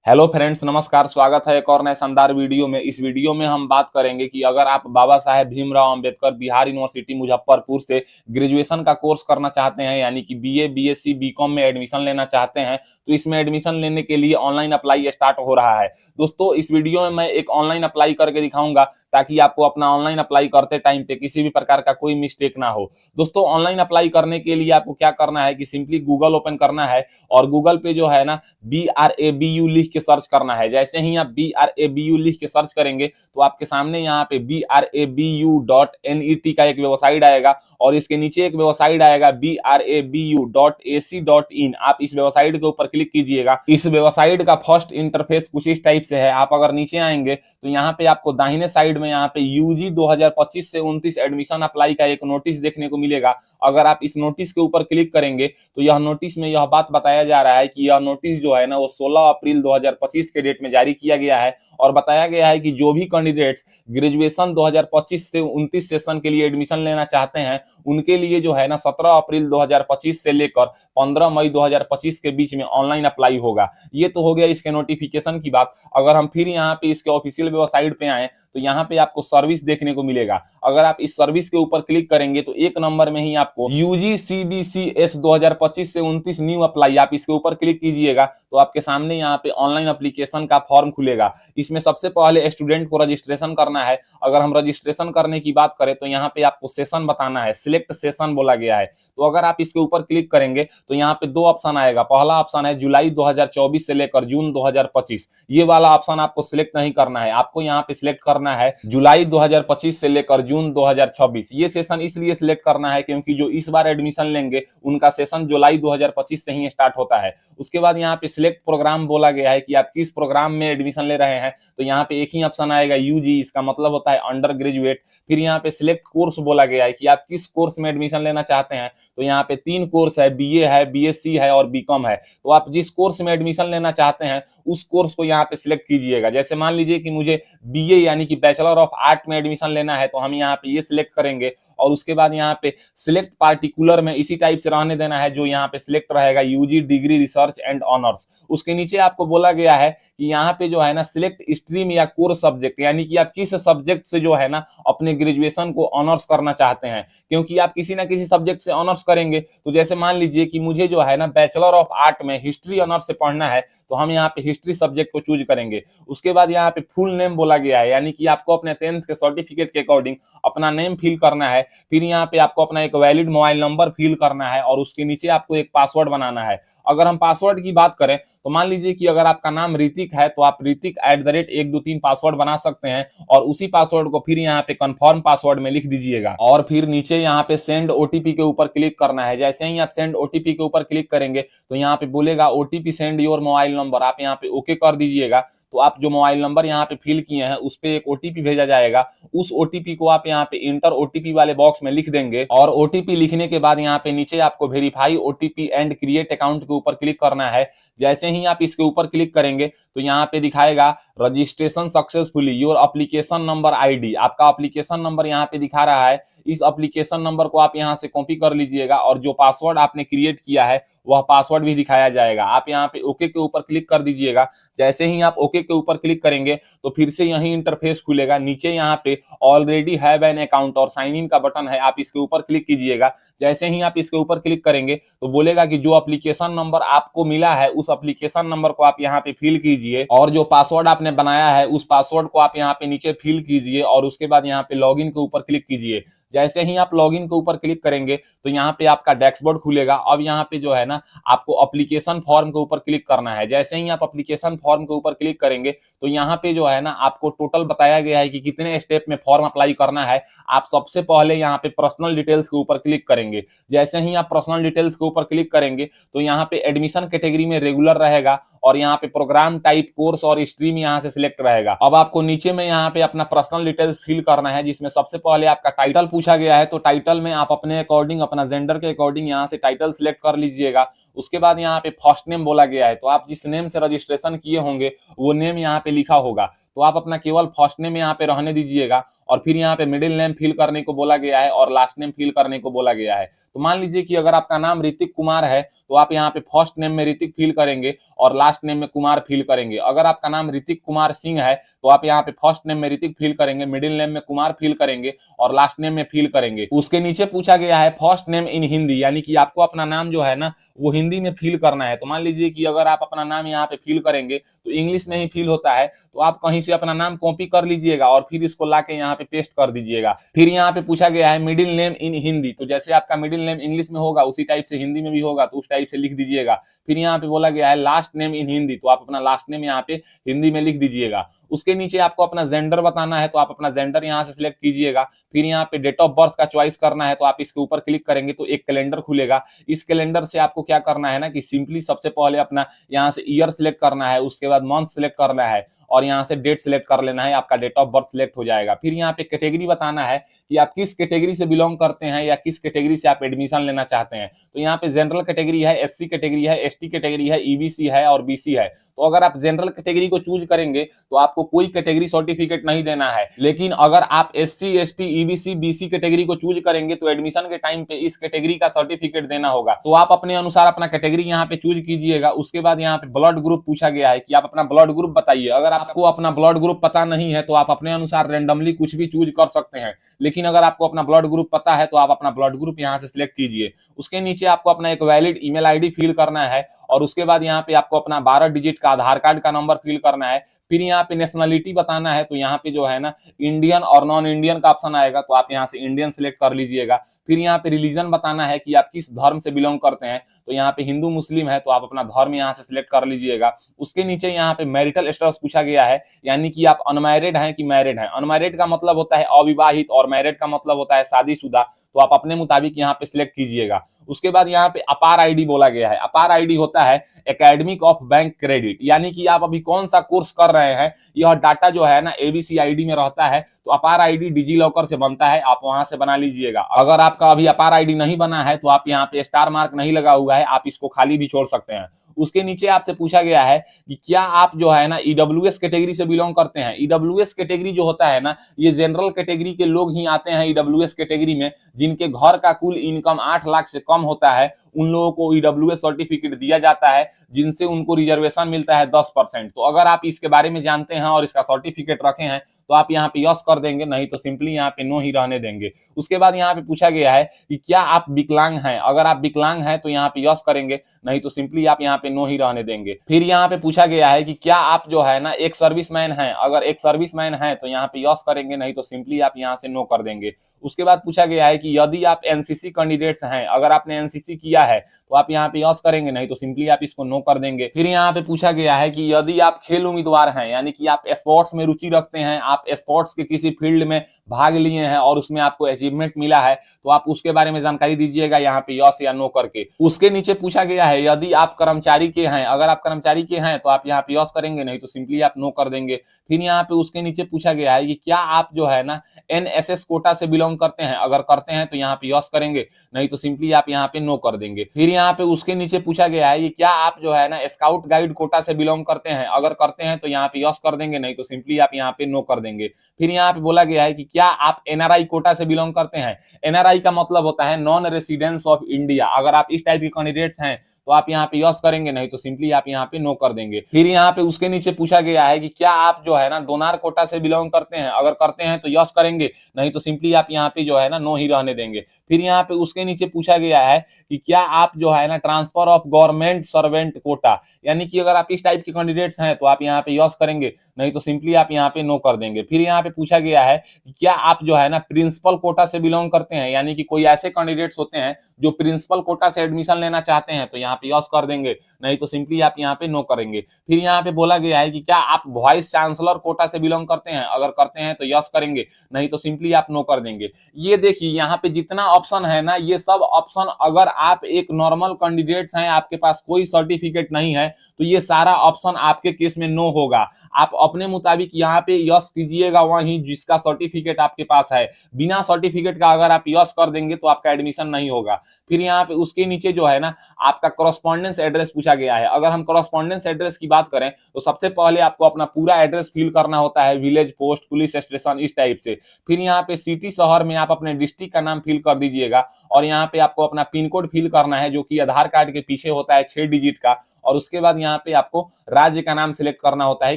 Hello friends, नमस्कार। स्वागत है एक और नए शानदार वीडियो में। इस वीडियो में हम बात करेंगे कि अगर आप बाबा साहेब भीमराव अंबेडकर बिहार यूनिवर्सिटी मुजफ्फरपुर से ग्रेजुएशन का कोर्स करना चाहते हैं, यानी कि बीए, बीएससी, बीकॉम में एडमिशन लेना चाहते हैं, तो इसमें एडमिशन लेने के लिए ऑनलाइन अप्लाई स्टार्ट हो रहा है। दोस्तों, इस वीडियो में मैं एक ऑनलाइन अप्लाई करके दिखाऊंगा ताकि आपको अपना ऑनलाइन अप्लाई करते टाइम पे किसी भी प्रकार का कोई मिस्टेक ना हो। दोस्तों, ऑनलाइन अप्लाई करने के लिए आपको क्या करना है कि सिंपली गूगल ओपन करना है और गूगल पे जो है ना BRABU लिख के सर्च करना है। जैसे ही आप BRABU लिख के सर्च करेंगे तो आपके सामने यहाँ पे BRABU.NET का एक वेबसाइट आएगा और इसके नीचे एक वेबसाइट आएगा BRABU.AC.in। आप इस वेबसाइट के ऊपर क्लिक कीजिएगा। इस वेबसाइट का फर्स्ट इंटरफेस कुछ इस टाइप से है। आप अगर नीचे आएंगे तो यहाँ पे आपको दाहिने साइड में यहाँ पे UG 2025 से 29 एडमिशन अप्लाई का एक नोटिस देखने को मिलेगा। अगर आप इस नोटिस के ऊपर क्लिक करेंगे तो यह नोटिस में यह बात बताया जा रहा है कि यह नोटिस जो है ना वो 16 अप्रैल 2025 के डेट में जारी किया गया है और बताया गया है कि जो भी कैंडिडेट्स ग्रेजुएशन 2025 से 29 सेशन के लिए एडमिशन लेना चाहते हैं उनके लिए जो है ना 17 अप्रैल 2025 से लेकर 15 मई 2025 के बीच में ऑनलाइन अप्लाई होगा। ये तो हो गया इसके नोटिफिकेशन की बात। अगर हम फिर यहाँ पे इसके ऑफिशियल वेबसाइट पे आए तो यहाँ पे आपको सर्विस देखने को मिलेगा। अगर आप इस सर्विस के ऊपर क्लिक करेंगे तो एक नंबर में ही आपको UGCBCS 2025 से 29 न्यू अप्लाई, आप इसके ऊपर क्लिक कीजिएगा तो आपके सामने यहाँ पे ऑनलाइन एप्लीकेशन का फॉर्म खुलेगा। इसमें सबसे पहले स्टूडेंट को रजिस्ट्रेशन करना है। अगर हम रजिस्ट्रेशन करने की बात करें तो यहाँ पे आपको सेशन बताना है, सिलेक्ट सेशन बोला गया है। तो अगर आप इसके ऊपर क्लिक करेंगे तो यहाँ पे दो ऑप्शन आएगा। पहला ऑप्शन है जुलाई 2024 से लेकर जून 2025। ये वाला ऑप्शन आपको सिलेक्ट नहीं करना है, आपको यहाँ पे सिलेक्ट करना है जुलाई 2025 से लेकर जून 2026। ये सेशन इसलिए सिलेक्ट करना है क्योंकि जो इस बार एडमिशन लेंगे उनका सेशन जुलाई 2025 से ही स्टार्ट होता है। उसके बाद यहाँ पे सिलेक्ट प्रोग्राम बोला गया है कि आप किस प्रोग्राम में एडमिशन ले रहे हैं। तो यहाँ पे एक ही ऑप्शन आएगा UG, इसका मतलब होता है अंडर ग्रेजुएट। फिर यहाँ पे सिलेक्ट कोर्स बोला गया है कि आप किस कोर्स में एडमिशन लेना चाहते हैं। तो यहाँ पे 3 कोर्स है, BA है, BSc है और बीकॉम है। तो आप जिस कोर्स में एडमिशन लेना चाहते हैं उस कोर्स को यहाँ पे सिलेक्ट कीजिएगा। जैसे मान लीजिए कि मुझे BA यानी कि बैचलर ऑफ आर्ट में एडमिशन लेना है तो हम यहाँ पे ये सिलेक्ट करेंगे और उसके बाद यहाँ पे सिलेक्ट पार्टिकुलर में इसी टाइप से रहने देना है जो यहाँ पे सिलेक्ट रहेगा UG degree research and honours. उसके नीचे आपको बोला गया है कि यहाँ पे जो है ना सिलेक्ट स्ट्रीम या कोर सब्जेक्ट, यानी कि आप किस सब्जेक्ट से जो है ना अपने ग्रेजुएशन को ऑनर्स करना चाहते हैं। क्योंकि आप किसी ना किसी सब्जेक्ट से ऑनर्स करेंगे तो जैसे मान लीजिए कि मुझे जो है ना बैचलर ऑफ आर्ट में हिस्ट्री ऑनर्स से पढ़ना है तो हम यहाँ पे हिस्ट्री सब्जेक्ट को चूज करेंगे। उसके बाद यहाँ पे फुल नेम बोला गया है, यानी कि आपको अपने 10th के सर्टिफिकेट के अकॉर्डिंग अपना नेम फिल करना है। फिर यहाँ पे आपको अपना एक वैलिड मोबाइल नंबर फिल करना है और उसके नीचे आपको एक पासवर्ड बनाना है। अगर हम पासवर्ड की बात करें तो मान लीजिए कि अगर आपका नाम ऋतिक है तो आप ऋतिक @123 पासवर्ड बना सकते हैं और उसी पासवर्ड को फिर यहाँ पे कंफर्म पासवर्ड में लिख दीजिएगा और फिर नीचे यहाँ पे सेंड OTP के ऊपर क्लिक करना है। जैसे ही आप सेंड OTP के ऊपर क्लिक करेंगे तो यहाँ पे बोलेगा OTP send your mobile number, आप यहाँ पे ओके कर दीजिएगा। तो आप जो मोबाइल नंबर यहाँ पे फिल किए हैं उस पे एक OTP भेजा जाएगा। उस OTP को आप यहाँ पे इंटर OTP वाले बॉक्स में लिख देंगे और OTP लिखने के बाद यहाँ पे नीचे आपको verify OTP and create account के ऊपर क्लिक करना है। जैसे ही आप इसके ऊपर क्लिक करेंगे तो यहाँ पे दिखाएगा registration successfully, your application number ID। आपका एप्लीकेशन नंबर यहाँ पे दिखा रहा है। इस एप्लीकेशन नंबर को आप यहाँ से कॉपी कर लीजिएगा और जो पासवर्ड आपने क्रिएट किया है वह पासवर्ड भी दिखाया जाएगा। आप यहाँ पे ओके के ऊपर क्लिक कर दीजिएगा। जैसे ही आप ओके के ऊपर क्लिक करेंगे तो फिर से यही इंटरफेस खुलेगा। नीचे यहाँ पे ऑलरेडी हैव एन अकाउंट और साइन इन का बटन है, आप इसके ऊपर क्लिक कीजिएगा। जैसे ही आप इसके ऊपर क्लिक करेंगे तो बोलेगा कि जो एप्लीकेशन नंबर आपको मिला है उस एप्लीकेशन नंबर को आप यहाँ पे फिल कीजिए और जो पासवर्ड आपने बनाया है उस पासवर्ड को आप यहाँ पे नीचे फिल कीजिए और उसके बाद यहाँ पे लॉगिन के ऊपर क्लिक कीजिए। जैसे ही आप लॉगिन के ऊपर क्लिक करेंगे तो यहाँ पे आपका डैशबोर्ड खुलेगा। अब यहाँ पे जो है ना आपको एप्लीकेशन फॉर्म के ऊपर क्लिक करना है। जैसे ही आप एप्लीकेशन फॉर्म के ऊपर क्लिक करेंगे तो यहाँ पे जो है ना आपको टोटल बताया गया है कि कितने स्टेप में फॉर्म अप्लाई करना है। आप सबसे पहले यहाँ पे पर्सनल डिटेल्स के ऊपर क्लिक करेंगे। जैसे ही आप पर्सनल डिटेल्स के ऊपर क्लिक करेंगे तो यहाँ पे एडमिशन कैटेगरी में रेगुलर रहेगा और यहाँ पे प्रोग्राम टाइप, कोर्स और स्ट्रीम यहाँ से सिलेक्ट रहेगा। अब आपको नीचे में यहाँ पे अपना पर्सनल डिटेल्स फिल करना है जिसमें सबसे पहले आपका टाइटल पूछा गया है तो टाइटल में आप अपने अकॉर्डिंग, अपना जेंडर के अकॉर्डिंग यहाँ से टाइटल सिलेक्ट कर लीजिएगा। उसके बाद यहाँ पे फर्स्ट नेम बोला गया है, तो आप जिस नेम से रजिस्ट्रेशन किए होंगे वो नेम यहाँ पे लिखा होगा, तो आप अपना केवल फर्स्ट नेम यहाँ पे रहने दीजिएगा। और फिर यहाँ पे मिडिल नेम फिल करने को बोला गया है और लास्ट नेम फिल करने को बोला गया है। तो मान लीजिए कि अगर आपका नाम ऋतिक कुमार है तो आप यहाँ पे फर्स्ट नेम में ऋतिक फिल करेंगे और लास्ट नेम में कुमार फिल करेंगे। अगर आपका नाम ऋतिक कुमार सिंह है तो आप यहाँ पे फर्स्ट नेम में ऋतिक फिल करेंगे, मिडिल नेम में कुमार फिल करेंगे और लास्ट नेम में फिल करेंगे। उसके नीचे पूछा गया है फर्स्ट नेम इन हिंदी, यानी कि आपको अपना नाम जो है ना वो हिंदी में फिल करना है। तो मान लीजिए कि अगर आप अपना नाम यहाँ पे फिल करेंगे तो इंग्लिश में ही फिल होता है, तो आप कहीं से अपना नाम कॉपी कर लीजिएगा और फिर इसको लाके यहाँ पे पेस्ट कर दीजिएगा। फिर यहाँ पे पूछा गया है मिडिल नेम इन हिंदी, तो जैसे आपका मिडिल नेम इंग्लिश में होगा उसी टाइप से हिंदी में भी होगा, तो उस टाइप से लिख दीजिएगा। फिर यहाँ पे बोला गया है लास्ट नेम इन हिंदी, तो आप अपना लास्ट नेम यहाँ पे हिंदी में लिख दीजिएगा। उसके नीचे आपको अपना जेंडर बताना है, तो आप अपना जेंडर यहाँ से सिलेक्ट कीजिएगा। फिर यहाँ पे डेट ऑफ बर्थ का चॉइस करना है, तो आप इसके ऊपर क्लिक करेंगे तो एक कैलेंडर खुलेगा। इस कैलेंडर से आपको क्या करना है ना कि सिंपली सबसे पहले अपना यहाँ से ईयर सिलेक्ट करना है, उसके बाद मंथ सिलेक्ट करना है और यहाँ से डेट सिलेक्ट कर लेना है, आपका डेट ऑफ बर्थ सिलेक्ट हो जाएगा। फिर यहाँ पे कैटेगरी बताना है कि आप किस कैटेगरी से बिलोंग करते हैं या किस कैटेगरी से आप एडमिशन लेना चाहते हैं। तो यहाँ पे जनरल कैटेगरी है, एससी कैटेगरी है, एसटी कैटेगरी है, ईबीसी है और बीसी है। तो अगर आप जनरल कैटेगरी को चूज करेंगे तो आपको कोई कैटेगरी सर्टिफिकेट नहीं देना है, लेकिन अगर आप SC, ST, EBC, BC category को चूज करेंगे तो एडमिशन के टाइम पे इस कैटेगरी का सर्टिफिकेट देना होगा। तो आप अपने अनुसार अपना कैटेगरी यहाँ पे चूज कीजिएगा। उसके बाद यहाँ पे ब्लड ग्रुप पूछा गया है कि आप अपना ब्लड ग्रुप बताइए। अगर आपको अपना ब्लड ग्रुप पता नहीं है तो आप अपने अनुसार रेंडमली कुछ भी चूज कर सकते हैं, लेकिन अगर आपको अपना ब्लड ग्रुप पता है तो आप अपना ब्लड ग्रुप यहाँ से सिलेक्ट कीजिए। उसके नीचे आपको अपना एक वैलिड ईमेल आईडी फिल करना है और उसके बाद यहाँ पे आपको अपना 12 डिजिट का आधार कार्ड का नंबर फिल करना है। फिर यहाँ पे नेशनलिटी बताना है, तो यहाँ पे जो है ना इंडियन और नॉन इंडियन का ऑप्शन आएगा, तो आप यहाँ से इंडियन सिलेक्ट कर लीजिएगा। फिर यहाँ पे रिलीजन बताना है कि आप किस धर्म से बिलोंग करते हैं, तो यहाँ पे हिंदू मुस्लिम है तो आप अपना धर्म यहाँ से सिलेक्ट कर लीजिएगा। उसके नीचे यहाँ पे मैरिटल स्टेटस पूछा गया है, यानी कि आप अनमैरिड हैं कि मैरिड हैं। अनमैरिड का मतलब होता है अविवाहित और मैरिड का मतलब होता है शादीशुदा, तो आप अपने मुताबिक यहाँ पे सिलेक्ट कीजिएगा। उसके बाद यहाँ पे अपार आईडी बोला गया है। अपार आईडी होता है एकेडमिक ऑफ बैंक क्रेडिट, यानी कि आप अभी कौन सा कोर्स कर रहे हैं यह डाटा जो है ना एबीसी आईडी में रहता है। तो अपार आईडी डिजी लॉकर से बनता है, आप वहां से बना लीजिएगा। अगर आपका अभी अपार आईडी नहीं बना है तो आप यहाँ पे स्टार मार्क नहीं लगा हुआ है, आप इसको खाली भी छोड़ सकते हैं। उसके नीचे आपसे पूछा गया है कि क्या आप जो है ना ईडब्ल्यूएस कैटेगरी से बिलोंग करते हैं। ईडब्ल्यूएस कैटेगरी जो होता है ना ये जनरल कैटेगरी के लोग ही आते हैं ईडब्ल्यूएस कैटेगरी में, जिनके घर का कुल इनकम 8 लाख से कम होता है, उन लोगों को ईडब्ल्यूएस सर्टिफिकेट दिया जाता है, जिनसे उनको रिजर्वेशन मिलता है 10%। तो अगर आप इसके बारे में जानते हैं और इसका सर्टिफिकेट रखे हैं तो आप यहाँ पे यस कर देंगे, नहीं तो सिंपली यहाँ पे नो ही रहने देंगे। उसके बाद यहाँ पे पूछा गया है कि क्या आप विकलांग हैं। अगर आप विकलांग हैं तो यहाँ पे यस करेंगे, नहीं तो सिंपली आप यहाँ पे नो ही रहने देंगे। फिर यहाँ पे पूछा गया है कि क्या आप जो है ना एक सर्विसमैन हैं। अगर एक सर्विसमैन है तो यहाँ पे यस करेंगे, नहीं तो सिंपली आप यहाँ से नो कर देंगे। उसके बाद पूछा गया है कि यदि आप एनसीसी कैंडिडेट्स हैं, अगर आपने एनसीसी किया है तो आप यहाँ पे यस करेंगे, नहीं तो सिंपली आप इसको नो कर देंगे। फिर यहाँ पे पूछा गया है कि यदि आप खेल उम्मीदवार हैं, यानी कि आप स्पोर्ट्स में रुचि रखते हैं, आप स्पोर्ट्स के किसी फील्ड में भाग लिए हैं और उसमें आपको अचीवमेंट मिला है, तो आप उसके बारे में जानकारी दीजिएगा यहाँ पे यस या नो करके। उसके नीचे पूछा गया है यदि आप कर्मचारी के हैं, अगर आप कर्मचारी के हैं तो आप यहाँ पे यस करेंगे, नहीं तो सिंपली आप नो कर देंगे। फिर यहाँ पे उसके नीचे पूछा गया है कि क्या आप जो है ना एनएसएस कोटा से बिलोंग करते हैं। अगर करते हैं तो यहाँ पे यस करेंगे, नहीं तो सिंपली आप यहाँ पे नो कर देंगे। फिर यहाँ पे उसके नीचे पूछा गया है कि क्या आप जो है ना स्काउट गाइड कोटा से बिलोंग करते हैं। अगर करते हैं तो यहाँ पे यस कर देंगे, नहीं तो सिंपली आप यहाँ पे नो कर देंगे। फिर यहाँ पे बोला गया है कि क्या आप एनआरआई कोटा से बिलोंग करते हैं। एनआरआई का मतलब होता है नॉन रेसिडेंस ऑफ इंडिया। अगर आप इस टाइप के कैंडिडेट्स हैं तो आप यहाँ पे यस करेंगे, नहीं तो सिंपली आप यहाँ पे नो कर देंगे। फिर यहाँ पे उसके नीचे पूछा गया है कि क्या आप जो है ना डोनार कोटा से बिलोंग करते हैं। अगर करते हैं तो यस करेंगे, नहीं तो सिंपली आप यहाँ पे जो है ना नो ही रहने देंगे। फिर यहाँ पे उसके नीचे पूछा गया है कि क्या आप जो है ना transfer of government servant quota, यानी कि अगर आप इस टाइप के कैंडिडेट्स हैं तो आप यहाँ पे यस करेंगे, नहीं तो सिंपली आप यहाँ पे नो कर देंगे। फिर यहाँ पे पूछा गया है कि क्या आप जो है ना प्रिंसिपल कोटा से बिलोंग करते हैं, यानी यानी कि कोई ऐसे कैंडिडेट्स होते हैं जो प्रिंसिपल कोटा से एडमिशन लेना चाहते हैं तो यहाँ पे यस कर देंगे, नहीं तो सिंपली आप यहाँ पे नो करेंगे। फिर यहाँ पे बोला गया है कि क्या आप वाइस चांसलर कोटा से बिलोंग करते हैं, अगर करते हैं तो यस करेंगे, नहीं तो सिंपली आप नो कर देंगे। ये देखिए यहाँ पे जितना ऑप्शन है ना, ये सब ऑप्शन अगर आप एक नॉर्मल कैंडिडेट्स हैं, आपके पास कोई सर्टिफिकेट नहीं है, तो ये सारा ऑप्शन आपके केस में नो होगा। आप अपने मुताबिक यहाँ पे यस कीजिएगा वहीं जिसका सर्टिफिकेट आपके पास है। बिना सर्टिफिकेट का अगर आप यस कर देंगे तो आपका एडमिशन नहीं होगा। फिर यहाँ पे उसके नीचे जो है ना, आपका कॉरेस्पॉन्डेंस एड्रेस पूछा गया है। अगर हम कॉरेस्पॉन्डेंस एड्रेस की बात करें तो सबसे पहले आपको अपना पूरा एड्रेस फिल करना होता है, विलेज, पोस्ट, पुलिस स्टेशन, इस टाइप से। फिर यहाँ पे सिटी, शहर में आप अपने डिस्ट्रिक्ट का नाम फिल कर दीजिएगा और यहाँ पे आपको अपना पिन कोड फिल करना है जो कि आधार कार्ड के पीछे होता है 6 डिजिट का। और उसके बाद यहाँ पे आपको राज्य का नाम सिलेक्ट करना होता है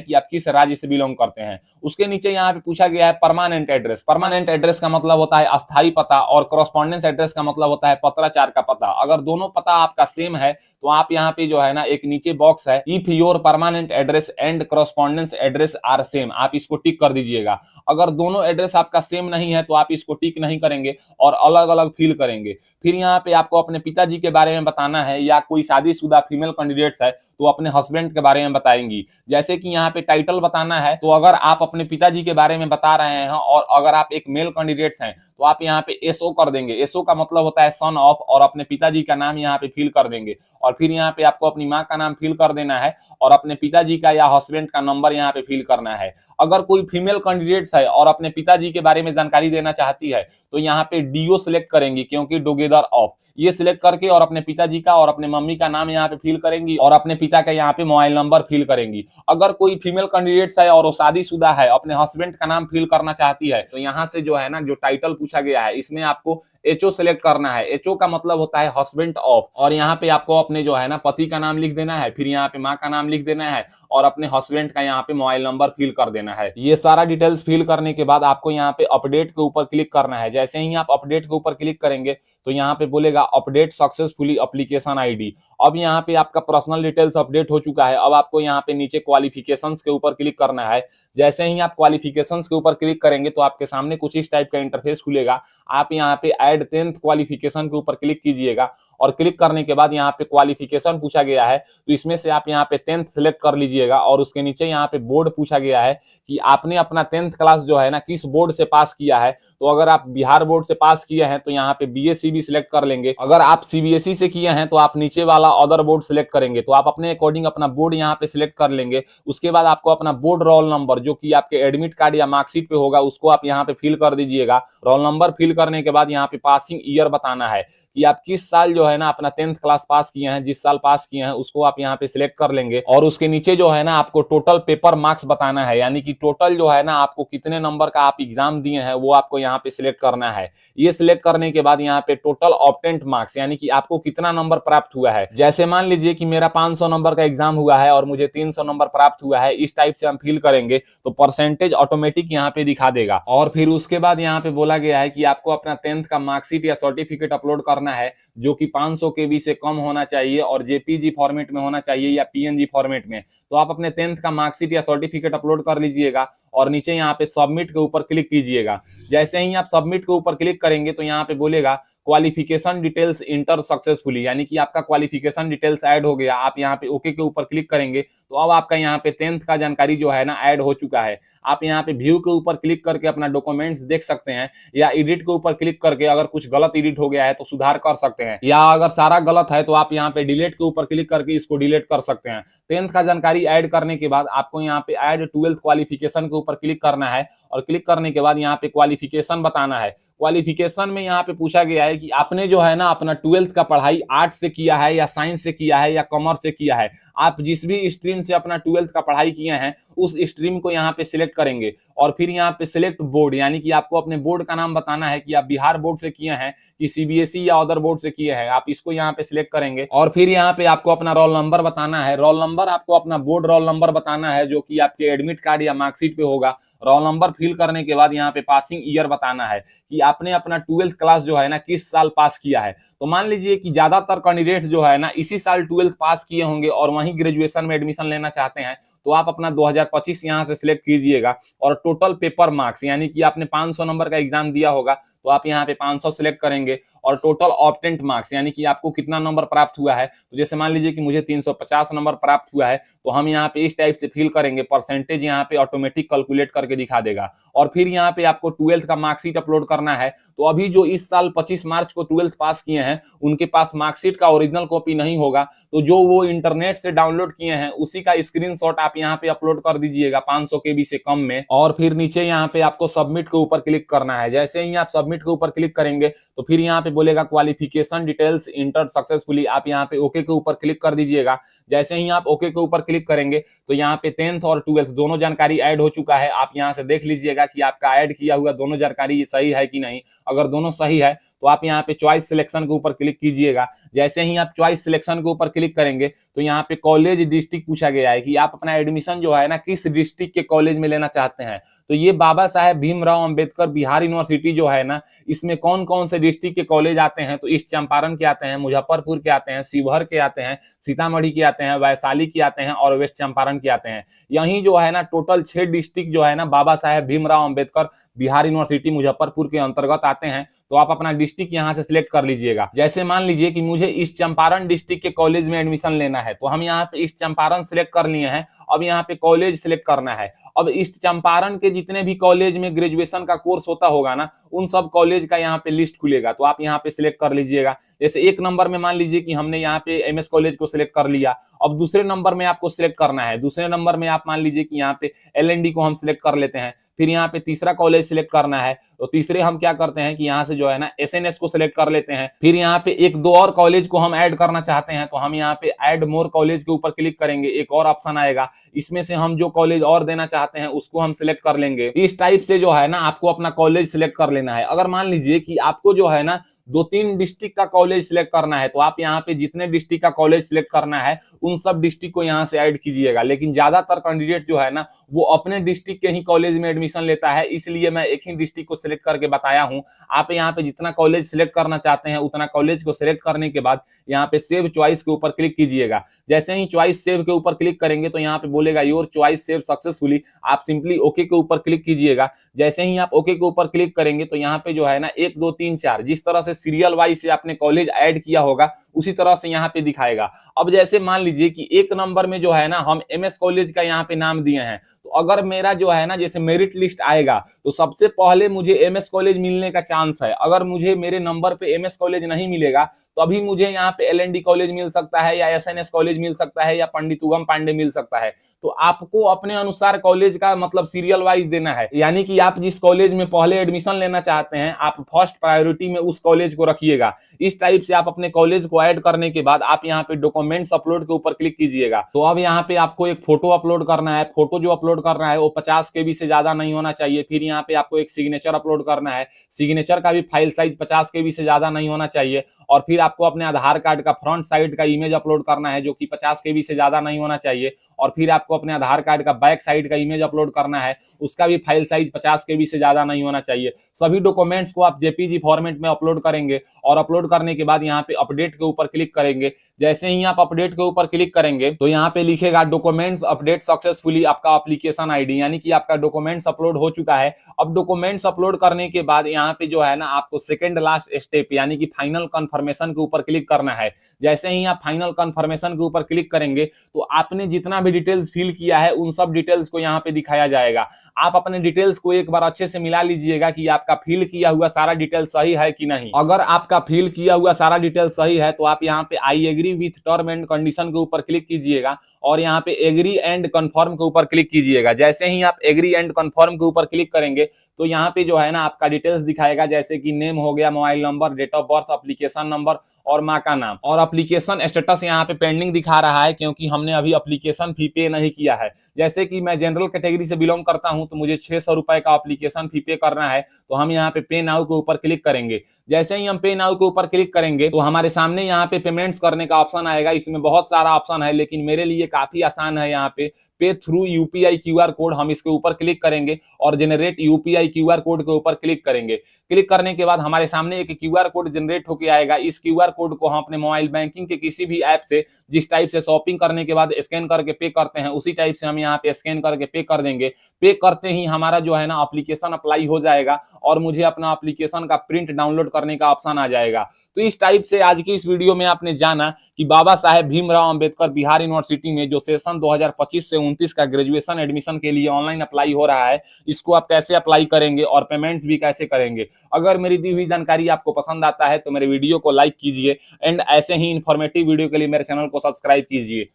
कि आप किस राज्य से बिलोंग करते हैं। उसके नीचे यहाँ पे पूछा गया है परमानेंट एड्रेस। परमानेंट एड्रेस का मतलब होता है अस्थायी पता और कॉरेस्पॉन्डेंस एड्रेस का मतलब होता है पत्राचार का पता। अगर दोनों पता आपका सेम है तो आप यहाँ पे जो है ना, एक नीचे बॉक्स है, if your permanent address and correspondence address are same, आप इसको टिक कर दीजिएगा। अगर दोनों एड्रेस आपका सेम नहीं है तो आप इसको टिक नहीं करेंगे और अलग अलग फिल करेंगे। फिर यहाँ पे आपको अपने पिताजी के बारे में बताना है, या कोई शादीशुदा फीमेल कैंडिडेट्स है तो अपने हस्बैंड के बारे में बताएंगी। जैसे कि यहाँ पे टाइटल बताना है, तो अगर आप अपने पिताजी के बारे में बता रहे हैं और अगर आप एक मेल कैंडिडेट्स हैं तो आप यहाँ पे एसओ कर देंगे। एसओ का मतलब होता है सन ऑफ, और अपने पिताजी का नाम यहाँ पे फिल कर देंगे। और फिर यहाँ पे आपको अपनी माँ का नाम फिल कर देना है और अपने पिताजी का या हस्बैंड का नंबर यहाँ पे फिल करना है। अगर कोई फीमेल कैंडिडेट्स है और अपने पिताजी के बारे में जानकारी देना चाहती है तो यहाँ पे डीओ सिलेक्ट करेंगी, क्योंकि टुगेदर ऑफ, ये सिलेक्ट करके और अपने पिताजी का और अपने मम्मी का नाम यहाँ पे फिल करेंगी और अपने पिता का यहाँ पे मोबाइल नंबर फिल करेंगी। अगर कोई फीमेल कैंडिडेट्स है और वो शादीशुदा है, अपने हस्बैंड का नाम फिल करना चाहती है, तो यहाँ से जो है ना, जो टाइटल पूछा गया है इसमें आपको एचओ सिलेक्ट करना है। एचओ का मतलब होता है हस्बैंड ऑफ, और यहाँ पे आपको अपने जो है ना पति का नाम लिख देना है, फिर यहाँ पे माँ का नाम लिख देना है और अपने हस्बैंड का यहाँ पे मोबाइल नंबर फिल कर देना है। ये सारा डिटेल्स फिल करने के बाद आपको यहाँ पे अपडेट के ऊपर क्लिक करना है। जैसे ही आप अपडेट के ऊपर क्लिक करेंगे तो यहाँ पे बोलेगा अपडेट सक्सेसफुली एप्लीकेशन आईडी। अब यहाँ पे आपका पर्सनल डिटेल्स अपडेट हो चुका है। अब आपको यहाँ पे नीचे क्वालिफिकेशंस के ऊपर क्लिक करना है। जैसे ही आप क्वालिफिकेशंस के ऊपर क्लिक करेंगे तो आपके सामने कुछ इस टाइप का इंटरफेस खुलेगा। आप यहाँ पे ऐड 10th क्वालिफिकेशन के ऊपर क्लिक कीजिएगा और क्लिक करने के बाद यहाँ पे क्वालिफिकेशन पूछा गया है तो इसमें से आप यहाँ पे 10th सिलेक्ट कर लीजिएगा। और उसके नीचे यहाँ पे बोर्ड पूछा गया है कि आपने अपना 10th क्लास जो है ना किस बोर्ड से पास किया है। तो अगर आप बिहार बोर्ड से पास किए हैं तो यहाँ पे बीएससीबी सिलेक्ट कर लेंगे। अगर आप सीबीएसई से किए हैं तो आप नीचे वाला अदर बोर्ड सिलेक्ट करेंगे। तो आप अपने अकॉर्डिंग अपना बोर्ड यहाँ पे सिलेक्ट कर लेंगे। उसके बाद आपको अपना बोर्ड रोल नंबर जो कि आपके एडमिट कार्ड या मार्कशीट पे होगा उसको आप यहाँ पे फिल कर दीजिएगा। रोल नंबर फिल करने के बाद यहाँ पे पासिंग ईयर बताना है कि आप किस साल जो है ना अपना 10th क्लास पास किए हैं। जिस साल पास किए हैं उसको आप यहाँ पे सिलेक्ट कर लेंगे। और उसके नीचे जो है ना आपको टोटल पेपर मार्क्स बताना है, यानी कि टोटल जो है ना आपको कितने नंबर का आप एग्जाम दिए हैं वो आपको यहाँ पे सिलेक्ट करना है। ये सिलेक्ट करने के बाद यहाँ पे टोटल ऑब्टेंड मार्क्स, यानी कि आपको कितना नंबर प्राप्त हुआ है। जैसे मान लीजिए कि मेरा 500 नंबर का एग्जाम हुआ है और मुझे 300 नंबर प्राप्त हुआ है, इस टाइप से हम फिल करेंगे तो परसेंटेज ऑटोमेटिक यहाँ पे दिखा देगा। और फिर उसके बाद यहाँ पे बोला गया है कि आपको अपना 10th का मार्कशीट या सर्टिफिकेट अपलोड करना है जो कि 500 KB से कम होना चाहिए और जेपीजी फॉर्मेट में होना चाहिए या पीएनजी फॉर्मेट में। तो आप अपने 10th का मार्कशीट या सर्टिफिकेट अपलोड कर लीजिएगा और नीचे यहाँ पे सबमिट के ऊपर क्लिक कीजिएगा। जैसे ही आप सबमिट के ऊपर क्लिक करेंगे तो यहाँ पे बोलेगा क्वालिफिकेशन डिटेल्स इंटर सक्सेसफुली, यानी कि आपका क्वालिफिकेशन डिटेल्स ऐड हो गया। आप यहाँ पे ओके के ऊपर क्लिक करेंगे तो अब आपका यहाँ पे 10th का जानकारी जो है ना ऐड हो चुका है। आप यहाँ पे व्यू के ऊपर क्लिक करके अपना डॉक्यूमेंट्स देख सकते हैं, या एडिट के ऊपर क्लिक करके अगर कुछ गलत एडिट हो गया है तो सुधार कर सकते हैं, या अगर सारा गलत है तो आप यहाँ पे डिलीट के ऊपर क्लिक करके इसको डिलीट कर सकते हैं। 10th का जानकारी ऐड करने के बाद आपको यहाँ पे ऐड 12th क्वालिफिकेशन के ऊपर क्लिक करना है और क्लिक करने के बाद यहाँ पे क्वालिफिकेशन बताना है। क्वालिफिकेशन में यहाँ पे पूछा गया है कि आपने जो है ना अपना 12th का पढ़ाई आर्ट्स से किया है या साइंस से किया है या कॉमर्स से किया है। आप जिस भी स्ट्रीम से अपना 12th का पढ़ाई किए हैं उस स्ट्रीम को यहाँ पे सिलेक्ट करेंगे और फिर यहाँ पे सिलेक्ट बोर्ड, यानी कि आपको अपने बोर्ड का नाम बताना है कि आप बिहार बोर्ड से किए हैं कि सीबीएसई या अदर बोर्ड से किए हैं। आप इसको यहाँ पे सिलेक्ट करेंगे और फिर यहाँ पे आपको अपना रोल नंबर बताना है। रोल नंबर आपको अपना बोर्ड रोल नंबर बताना है जो कि आपके एडमिट कार्ड या मार्कशीट पे होगा। रोल नंबर फिल करने के बाद यहाँ पे पासिंग ईयर बताना है कि आपने अपना 12th क्लास जो है ना किस साल पास किया है। तो मान लीजिए कि ज्यादातर कैंडिडेट्स जो है ना इसी साल 12th पास किए होंगे और वहीं ग्रेजुएशन में एडमिशन लेना चाहते हैं तो आप अपना 2025 यहाँ से सिलेक्ट कीजिएगा और टोटल पेपर मार्क्स यानी कि आपने 500 नंबर का एग्जाम दिया होगा तो आप यहाँ पे 500 सिलेक्ट करेंगे और टोटल ऑब्टेंट मार्क्स यानी कि आपको कितना नंबर प्राप्त हुआ है। तो जैसे मान लीजिए कि मुझे 350 नंबर प्राप्त हुआ है तो हम यहाँ पे इस टाइप से फिल करेंगे, परसेंटेज यहाँ पे ऑटोमेटिक कैलकुलेट करके दिखा देगा। और फिर यहाँ पे आपको 12th का मार्कशीट अपलोड करना है। तो अभी जो इस साल 25 मार्च को 12th पास किए हैं उनके पास मार्कशीट का ओरिजिनल कॉपी नहीं होगा तो जो वो इंटरनेट से डाउनलोड किए हैं उसी का स्क्रीनशॉट आप यहाँ पे अपलोड कर दीजिएगा 500 KB से कम में। और फिर नीचे यहाँ पे आपको सबमिट के ऊपर क्लिक करना है। जैसे ही आप सबमिट के ऊपर क्लिक करेंगे तो फिर यहाँ पे बोलेगा क्वालिफिकेशन डिटेल्स इंटर सक्सेसफुली, आप यहाँ पे ओके के ऊपर क्लिक कर दीजिएगा। जैसे ही आप ओके के ऊपर क्लिक करेंगे तो यहाँ पे 10th और 12th दोनों जानकारी ऐड हो चुका है। आप यहाँ से देख लीजिएगा कि आपका ऐड किया हुआ दोनों जानकारी सही है कि नहीं। अगर दोनों सही है तो आप यहाँ पे चॉइस सिलेक्शन के ऊपर क्लिक कीजिएगा। जैसे ही आप चॉइस सिलेक्शन के ऊपर क्लिक करेंगे तो यहाँ पे कॉलेज डिस्ट्रिक्ट पूछा गया है कि आप अपना एडमिशन जो है ना किस डिस्ट्रिक्ट के कॉलेज में लेना चाहते हैं। तो ये बाबा साहेब भीमराव अंबेडकर बिहार यूनिवर्सिटी जो है ना इसमें कौन कौन से डिस्ट्रिक्ट के कॉलेज आते हैं तो ईस्ट चंपारण के आते हैं, मुजफ्फरपुर के आते हैं, शिवहर के आते हैं, सीतामढ़ी के आते हैं, वैशाली के आते हैं और वेस्ट चंपारण के आते हैं। यहीं जो है ना टोटल 6 डिस्ट्रिक्ट जो है ना बाबा साहेब भीमराव अंबेडकर बिहार यूनिवर्सिटी मुजफ्फरपुर के अंतर्गत आते हैं। तो आप अपना डिस्ट्रिक्ट यहाँ से सिलेक्ट कर लीजिएगा। जैसे मान लीजिए कि मुझे ईस्ट चंपारण डिस्ट्रिक्ट के कॉलेज में एडमिशन लेना है तो हम यहाँ पे ईस्ट चंपारण सिलेक्ट कर लिए हैं। अब यहाँ पे कॉलेज सिलेक्ट करना है। अब ईस्ट चंपारण के जितने भी कॉलेज में ग्रेजुएशन का कोर्स होता होगा ना उन सब कॉलेज का यहाँ पे लिस्ट खुलेगा तो आप यहाँ पे सिलेक्ट कर लीजिएगा। जैसे एक नंबर में मान लीजिए कि हमने यहाँ पे एमएस कॉलेज को सिलेक्ट कर लिया। अब दूसरे नंबर में आपको सिलेक्ट करना है, दूसरे नंबर में आप मान लीजिए कि यहाँ पे एलएनडी को हम सिलेक्ट कर लेते हैं। फिर यहाँ पे तीसरा कॉलेज सिलेक्ट करना है तो तीसरे हम क्या करते हैं कि यहाँ से जो है ना एसएनएस को सिलेक्ट कर लेते हैं। फिर यहाँ पे एक दो और कॉलेज को हम ऐड करना चाहते हैं तो हम यहाँ पे ऐड मोर कॉलेज के ऊपर क्लिक करेंगे। एक और ऑप्शन आएगा, इसमें से हम जो कॉलेज और देना चाहते हैं उसको हम सिलेक्ट कर लेंगे। इस टाइप से जो है ना आपको अपना कॉलेज सिलेक्ट कर लेना है। अगर मान लीजिए कि आपको जो है ना 2-3 डिस्ट्रिक्ट का कॉलेज सिलेक्ट करना है तो आप यहाँ पे जितने डिस्ट्रिक्ट का कॉलेज सिलेक्ट करना है उन सब डिस्ट्रिक्ट को यहाँ से ऐड कीजिएगा। लेकिन ज्यादातर कैंडिडेट जो है ना वो अपने डिस्ट्रिक्ट के ही कॉलेज में एडमिशन लेता है, इसलिए मैं एक ही डिस्ट्रिक्ट को सिलेक्ट करके बताया हूँ। आप यहाँ पे जितना कॉलेज सिलेक्ट करना चाहते हैं उतना कॉलेज को सिलेक्ट करने के बाद यहाँ पे सेव चॉइस के ऊपर क्लिक कीजिएगा। जैसे ही चॉइस सेव के ऊपर क्लिक करेंगे तो यहाँ पे बोलेगा योर चॉइस सेव सक्सेसफुली, आप सिंपली ओके के ऊपर क्लिक कीजिएगा। जैसे ही आप ओके के ऊपर क्लिक करेंगे तो यहाँ पे जो है ना 1 2 3 4 जिस तरह से सीरियल वाइज से आपने कॉलेज ऐड किया होगा उसी तरह से यहाँ पे दिखाएगा। अब जैसे मान लीजिए कि एक नंबर में जो है ना हम एमएस कॉलेज का यहाँ पे नाम दिए हैं तो अगर मेरा जो है ना जैसे मेरिट लिस्ट आएगा तो सबसे पहले मुझे एमएस कॉलेज मिलने का चांस है। अगर मुझे मेरे नंबर पे एमएस कॉलेज नहीं मिलेगा तो अभी मुझे यहाँ पे एलएनडी कॉलेज मिल सकता है या एसएनएस कॉलेज मिल सकता है या पंडित उगम पांडे मिल सकता है। तो आपको अपने अनुसार कॉलेज का मतलब सीरियल वाइज देना है, यानी कि आप जिस कॉलेज में पहले एडमिशन लेना चाहते हैं आप फर्स्ट प्रायोरिटी में उस कॉलेज को रखिएगा। इस टाइप से आप अपने कॉलेज को ऐड करने के बाद आप यहाँ पे डॉक्यूमेंट्स अपलोड के ऊपर क्लिक कीजिएगा। तो अब यहाँ पे आपको एक फोटो अपलोड करना है। फोटो जो अपलोड करना है वो 50 KB से ज्यादा नहीं होना चाहिए। फिर यहाँ पे आपको एक सिग्नेचर अपलोड करना है। सिग्नेचर का भी फाइल साइज 50 KB से ज्यादा नहीं होना चाहिए। और फिर आपको अपने आधार कार्ड का फ्रंट साइड का इमेज अपलोड करना है जो कि 50 KB से ज्यादा नहीं होना चाहिए। और फिर आपको अपने आधार कार्ड का बैक साइड का इमेज अपलोड करना है, उसका भी फाइल साइज 50 KB से ज्यादा नहीं होना चाहिए। सभी डॉक्यूमेंट्स को आप जेपीजी फॉर्मेट में अपलोड करेंगे और अपलोड करने के बाद यहाँ पे अपडेट के ऊपर क्लिक करेंगे। जैसे ही आप अपडेट के ऊपर क्लिक करेंगे तो यहाँ पे लिखेगा डॉक्यूमेंट्स अपडेट सक्सेसफुली आपका एप्लीकेशन आईडी, यानी कि आपका डॉक्यूमेंट्स अपलोड हो चुका है। अब डॉक्यूमेंट्स अपलोड करने के बाद यहाँ पे जो है ना आपको सेकंड लास्ट स्टेप यानी कि फाइनल कंफर्मेशन के ऊपर क्लिक करना है। जैसे ही आप फाइनल कंफर्मेशन के ऊपर क्लिक करेंगे तो आपने जितना भी डिटेल्स फिल किया है उन सब डिटेल्स को यहाँ पे दिखाया जाएगा। आप अपने डिटेल्स को एक बार अच्छे से मिला लीजिएगा कि आपका फिल किया हुआ सारा डिटेल सही है कि नहीं। अगर आपका फिल किया हुआ सारा डिटेल सही है तो आप यहाँ पे I agree with term and condition के ऊपर क्लिक कीजिएगा और यहाँ पे एग्री एंड कंफर्म के ऊपर क्लिक कीजिएगा। जैसे ही आप एग्री एंड कंफर्म के ऊपर क्लिक करेंगे तो यहाँ पे जो है ना आपका डिटेल्स दिखाएगा, जैसे कि नेम हो गया, mobile number, date of birth, application number और माँ का नाम। और एप्लीकेशन स्टेटस यहाँ पे पेंडिंग दिखा रहा है क्योंकि हमने अभी एप्लीकेशन फी पे नहीं किया है। जैसे कि मैं जनरल कैटेगरी से बिलोंग करता हूं तो मुझे 600 रुपए का एप्लीकेशन फी पे करना है तो हम यहाँ पे नाउ के ऊपर क्लिक करेंगे। जैसे ही हम पे नाउ के ऊपर क्लिक करेंगे तो हमारे सामने यहाँ पे पेमेंट्स करने का ऑप्शन आएगा। इसमें बहुत सारा ऑप्शन है लेकिन मेरे लिए काफी आसान है यहाँ पे थ्रू यूपीआई क्यूआर कोड, हम इसके ऊपर क्लिक करेंगे और जनरेट यूपीआई क्यूआर कोड के ऊपर क्लिक करेंगे। क्लिक करने के बाद हमारे सामने एक क्यूआर कोड जनरेट होकर आएगा। इस क्यूआर कोड को हम अपने मोबाइल बैंकिंग के किसी भी ऐप से जिस टाइप से शॉपिंग करने के बाद स्कैन करके पे करते हैं, उसी टाइप से हम यहाँ पे स्कैन करके पे कर देंगे। पे करते ही हमारा जो है ना एप्लीकेशन अप्लाई हो जाएगा और मुझे अपना एप्लीकेशन का प्रिंट डाउनलोड करने का ऑप्शन आ जाएगा। तो इस टाइप से आज की इस वीडियो में आपने जाना कि बाबा साहेब भीमराव अंबेडकर बिहार यूनिवर्सिटी में जो सेशन 2025 से 29 का ग्रेजुएशन एडमिशन के लिए ऑनलाइन अप्लाई हो रहा है, इसको आप कैसे अप्लाई करेंगे और पेमेंट्स भी कैसे करेंगे। अगर मेरी दी हुई जानकारी आपको पसंद आता है तो मेरे वीडियो को लाइक कीजिए एंड ऐसे ही इंफॉर्मेटिव वीडियो के लिए मेरे चैनल को सब्सक्राइब कीजिए।